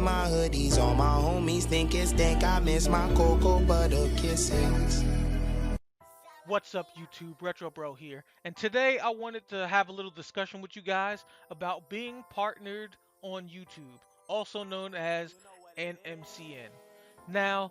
in my hoodies. All my homies think it's dank. I miss my cocoa butter kisses. What's up, YouTube? RetroBro here, and today I wanted to have a little discussion with you guys about being partnered on YouTube, also known as an MCN. Now,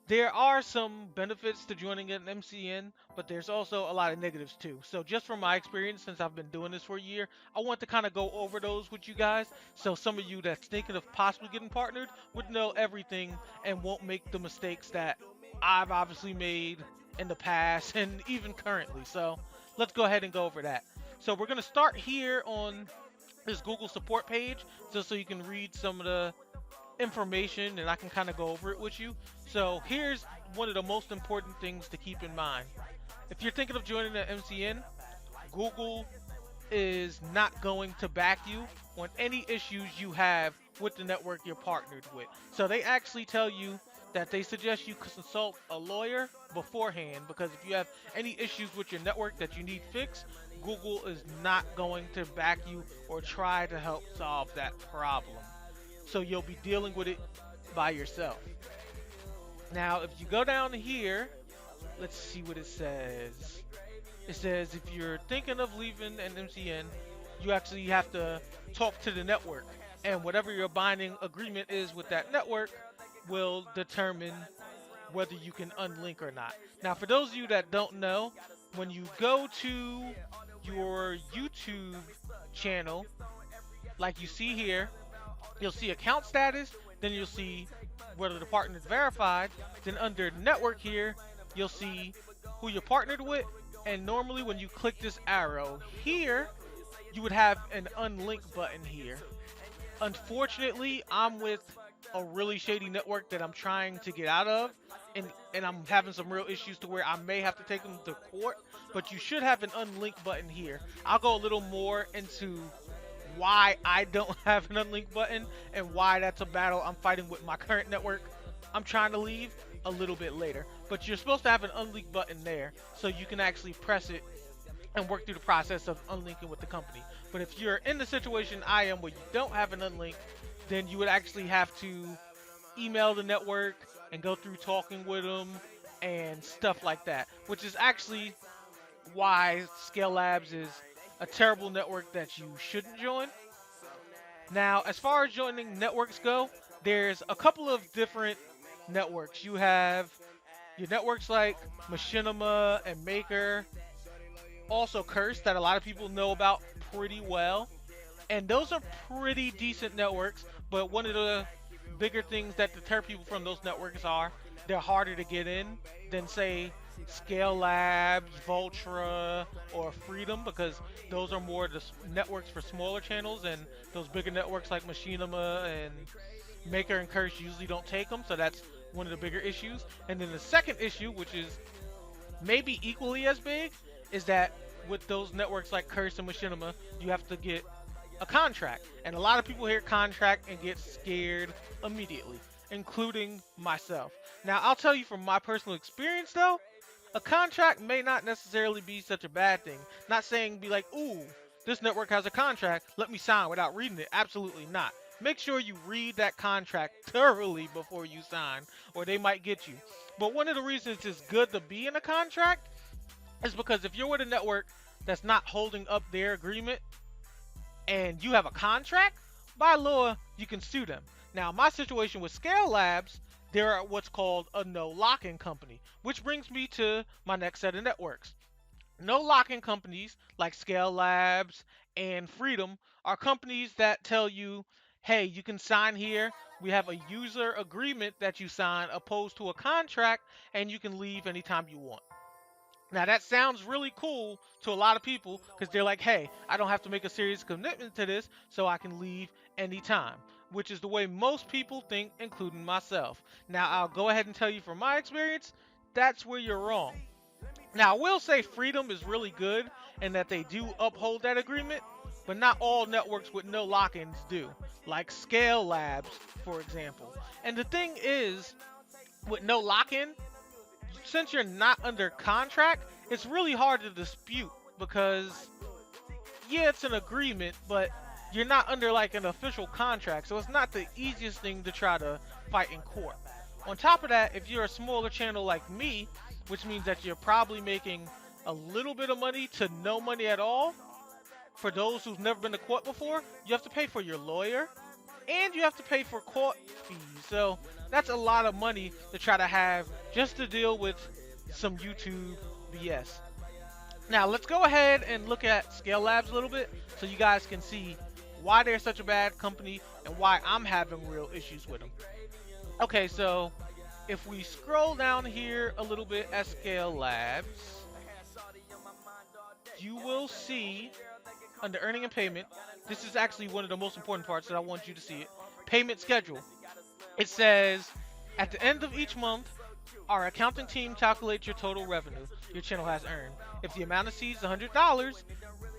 there are some benefits to joining an MCN, but there's also a lot of negatives too. So, just from my experience, since I've been doing this for a year, I want to kind of go over those with you guys, so some of you that's thinking of possibly getting partnered would know everything and won't make the mistakes that I've obviously made in the past and even currently. So let's go ahead and go over that. So we're going to start here on this Google support page just so you can read some of the information and I can kind of go over it with you. So here's one of the most important things to keep in mind. If you're thinking of joining the MCN, Google is not going to back you on any issues you have with the network you're partnered with. So they actually tell you that they suggest you consult a lawyer beforehand, because if you have any issues with your network that you need fixed, Google is not going to back you or try to help solve that problem. So you'll be dealing with it by yourself. Now, if you go down here, let's see what it says. It says if you're thinking of leaving an MCN, you actually have to talk to the network, and whatever your binding agreement is with that network will determine whether you can unlink or not. Now, for those of you that don't know, when you go to your YouTube channel, like you see here, you'll see account status, then you'll see whether the partner is verified, then under network here, you'll see who you're partnered with, and normally when you click this arrow here, you would have an unlink button here. Unfortunately, I'm with a really shady network that I'm trying to get out of, and I'm having some real issues to where I may have to take them to court, but you should have an unlink button here. I'll go a little more into why I don't have an unlink button and why that's a battle I'm fighting with my current network I'm trying to leave a little bit later. But you're supposed to have an unlink button there so you can actually press it and work through the process of unlinking with the company. But if you're in the situation I am where you don't have an unlink, then you would actually have to email the network and go through talking with them and stuff like that, which is actually why Scale Labs is a terrible network that you shouldn't join. Now, as far as joining networks go, there's a couple of different networks. You have your networks like Machinima and Maker, also Curse, that a lot of people know about pretty well. And those are pretty decent networks, but one of the bigger things that deter people from those networks are they're harder to get in than, say, Scale Labs, Voltra, or Freedom, because those are more the networks for smaller channels, and those bigger networks like Machinima and Maker and Curse usually don't take them, so that's one of the bigger issues. And then the second issue, which is maybe equally as big, is that with those networks like Curse and Machinima, you have to get a contract, and a lot of people hear contract and get scared immediately, including myself. Now, I'll tell you from my personal experience though, a contract may not necessarily be such a bad thing. Not saying be like, ooh, this network has a contract, let me sign without reading it. Absolutely not. Make sure you read that contract thoroughly before you sign, or they might get you. But one of the reasons it's good to be in a contract is because if you're with a network that's not holding up their agreement and you have a contract, by law, you can sue them. Now, my situation with Scale Labs, they're what's called a no lock-in company, which brings me to my next set of networks. No lock-in companies like Scale Labs and Freedom are companies that tell you, hey, you can sign here. We have a user agreement that you sign opposed to a contract, and you can leave anytime you want. Now, that sounds really cool to a lot of people because they're like, hey, I don't have to make a serious commitment to this, so I can leave anytime, which is the way most people think, including myself. Now, I'll go ahead and tell you from my experience, that's where you're wrong. Now, I will say Freedom is really good and that they do uphold that agreement, but not all networks with no lock-ins do, like Scale Labs, for example. And the thing is, with no lock-in, since you're not under contract, it's really hard to dispute because, yeah, it's an agreement, but you're not under like an official contract, so it's not the easiest thing to try to fight in court. On top of that, if you're a smaller channel like me, which means that you're probably making a little bit of money to no money at all, for those who've never been to court before, you have to pay for your lawyer and you have to pay for court fees. So that's a lot of money to try to have just to deal with some YouTube BS. Now let's go ahead and look at Scale Labs a little bit so you guys can see why they're such a bad company and why I'm having real issues with them. Okay, so if we scroll down here a little bit at Scale Labs, you will see under earning and payment, this is actually one of the most important parts that I want you to see it. Payment schedule. It says, at the end of each month, our accounting team calculates your total revenue your channel has earned. If the amount exceeds $100,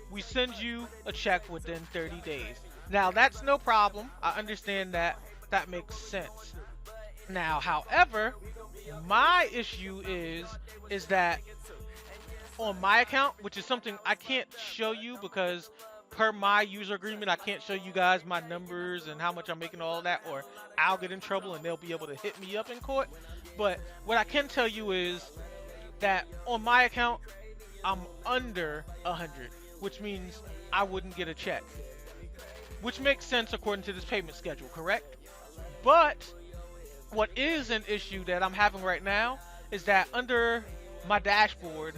we send you a check within 30 days. Now, that's no problem. I understand that. That makes sense. Now, however, my issue is that on my account, which is something I can't show you because per my user agreement, I can't show you guys my numbers and how much I'm making, all that, or I'll get in trouble and they'll be able to hit me up in court. But what I can tell you is that on my account, I'm under 100, which means I wouldn't get a check, which makes sense according to this payment schedule, correct? But what is an issue that I'm having right now is that under my dashboard,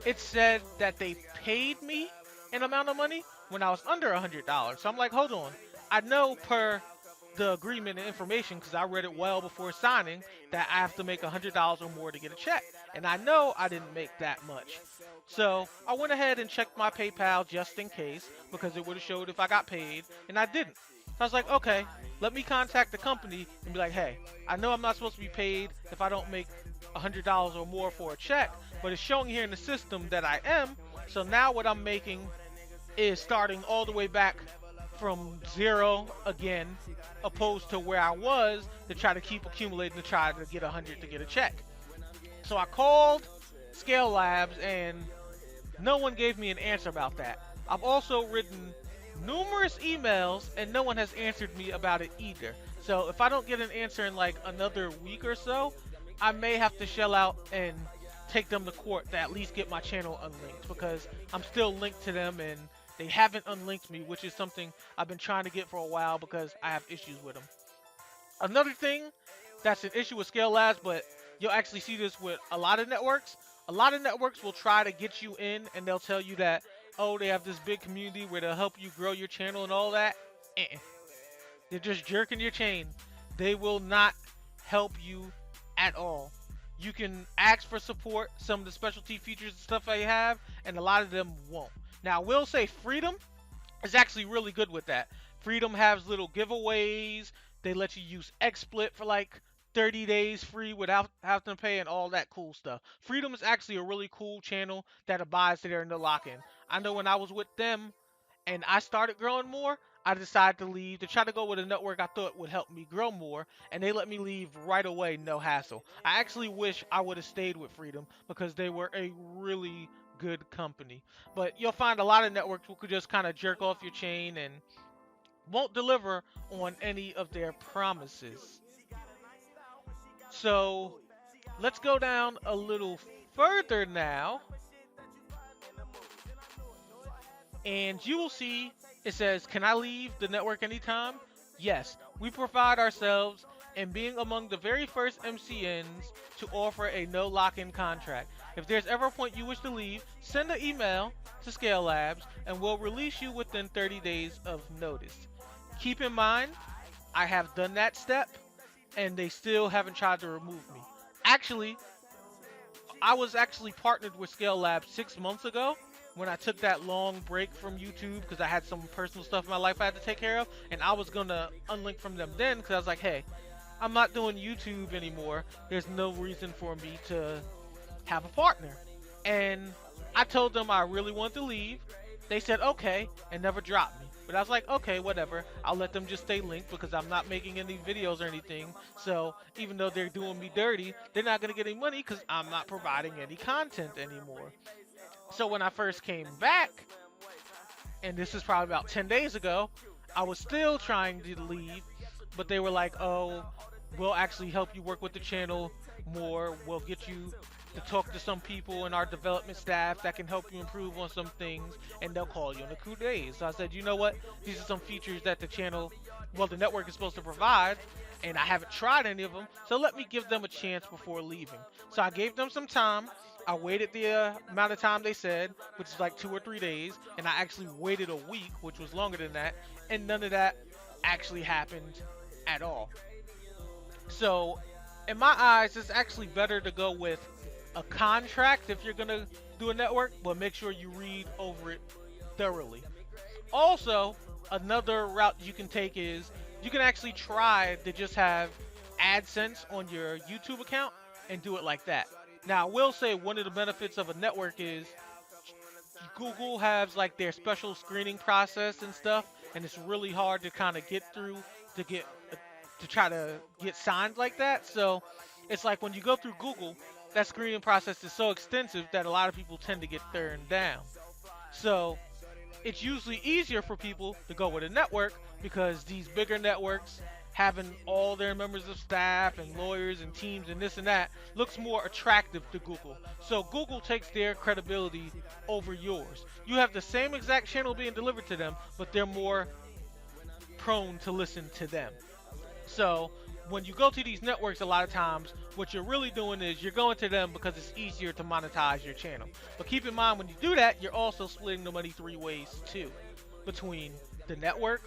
it said that they paid me an amount of money when I was under $100. So I'm like, hold on. I know per the agreement and information, because I read it well before signing, that I have to make $100 or more to get a check. And I know I didn't make that much. So I went ahead and checked my PayPal just in case, because it would have showed if I got paid, and I didn't. So I was like, okay, let me contact the company and be like, hey, I know I'm not supposed to be paid if I don't make $100 or more for a check, but it's showing here in the system that I am. So now what I'm making is starting all the way back from zero again, opposed to where I was, to try to keep accumulating to try to get 100 to get a check. So I called Scale Labs and no one gave me an answer about that. I've also written numerous emails and no one has answered me about it either. So if I don't get an answer in like another week or so, I may have to shell out and take them to court to at least get my channel unlinked, because I'm still linked to them and they haven't unlinked me, which is something I've been trying to get for a while because I have issues with them. Another thing that's an issue with Scale Labs, but you'll actually see this with a lot of networks. A lot of networks will try to get you in and they'll tell you that, oh, they have this big community where they'll help you grow your channel and all that. They're just jerking your chain. They will not help you at all. You can ask for support, some of the specialty features and stuff I have, and a lot of them won't. Now, I will say Freedom is actually really good with that. Freedom has little giveaways. They let you use XSplit for like 30 days free without having to pay and all that cool stuff. Freedom is actually a really cool channel that abides to their no lock-in. I know when I was with them and I started growing more, I decided to leave to try to go with a network I thought would help me grow more, and they let me leave right away, no hassle. I actually wish I would have stayed with Freedom because they were a really good company. But you'll find a lot of networks who could just kind of jerk off your chain and won't deliver on any of their promises. So let's go down a little further now, and you will see it says, can I leave the network anytime? Yes, we provide ourselves and being among the very first MCNs to offer a no lock-in contract. If there's ever a point you wish to leave, send an email to Scale Labs and we'll release you within 30 days of notice. Keep in mind, I have done that step and they still haven't tried to remove me. Actually, I was actually partnered with Scale Labs 6 months ago when I took that long break from YouTube because I had some personal stuff in my life I had to take care of, and I was going to unlink from them then because I was like, hey, I'm not doing YouTube anymore. There's no reason for me to have a partner. And I told them I really wanted to leave. They said, okay, and never dropped me. But I was like, okay, whatever. I'll let them just stay linked because I'm not making any videos or anything. So even though they're doing me dirty, they're not going to get any money because I'm not providing any content anymore. So when I first came back, and this is probably about 10 days ago, I was still trying to leave, but they were like, oh, we'll actually help you work with the channel more. We'll get you to talk to some people in our development staff that can help you improve on some things, and they'll call you on the coup days. So I said, you know what? These are some features that the channel, well, the network is supposed to provide, and I haven't tried any of them, so let me give them a chance before leaving. So I gave them some time. I waited the amount of time they said, which is like 2 or 3 days, and I actually waited a week, which was longer than that, and none of that actually happened at all. So, in my eyes, it's actually better to go with a contract if you're gonna do a network, but make sure you read over it thoroughly. Also, another route you can take is you can actually try to just have AdSense on your YouTube account and do it like that. Now, I will say one of the benefits of a network is Google has like their special screening process and stuff, and it's really hard to kind of get through to get to try to get signed like that. So it's like when you go through Google, that screening process is so extensive that a lot of people tend to get turned down. So it's usually easier for people to go with a network because these bigger networks having all their members of staff and lawyers and teams and this and that looks more attractive to Google. So Google takes their credibility over yours. You have the same exact channel being delivered to them, but they're more prone to listen to them. So when you go to these networks, a lot of times what you're really doing is you're going to them because it's easier to monetize your channel. But keep in mind when you do that, you're also splitting the money three ways too, between the network,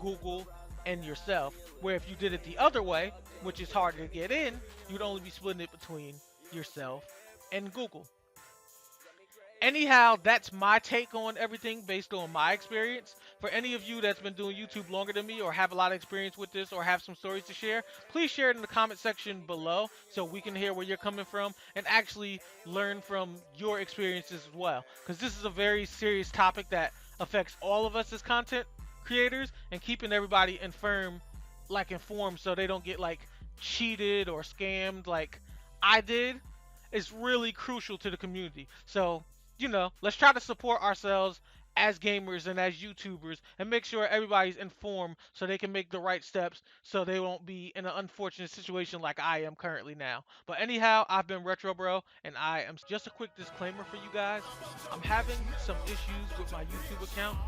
Google, and yourself. Where if you did it the other way, which is harder to get in, you'd only be splitting it between yourself and Google. Anyhow, that's my take on everything based on my experience. For any of you that's been doing YouTube longer than me or have a lot of experience with this or have some stories to share, please share it in the comment section below so we can hear where you're coming from and actually learn from your experiences as well. Because this is a very serious topic that affects all of us as content creators, and keeping everybody informed so they don't get like cheated or scammed like I did is really crucial to the community. So, let's try to support ourselves as gamers and as YouTubers and make sure everybody's informed so they can make the right steps so they won't be in an unfortunate situation like I am currently now. But anyhow, I've been RetroBro and I am just a quick disclaimer for you guys. I'm having some issues with my YouTube account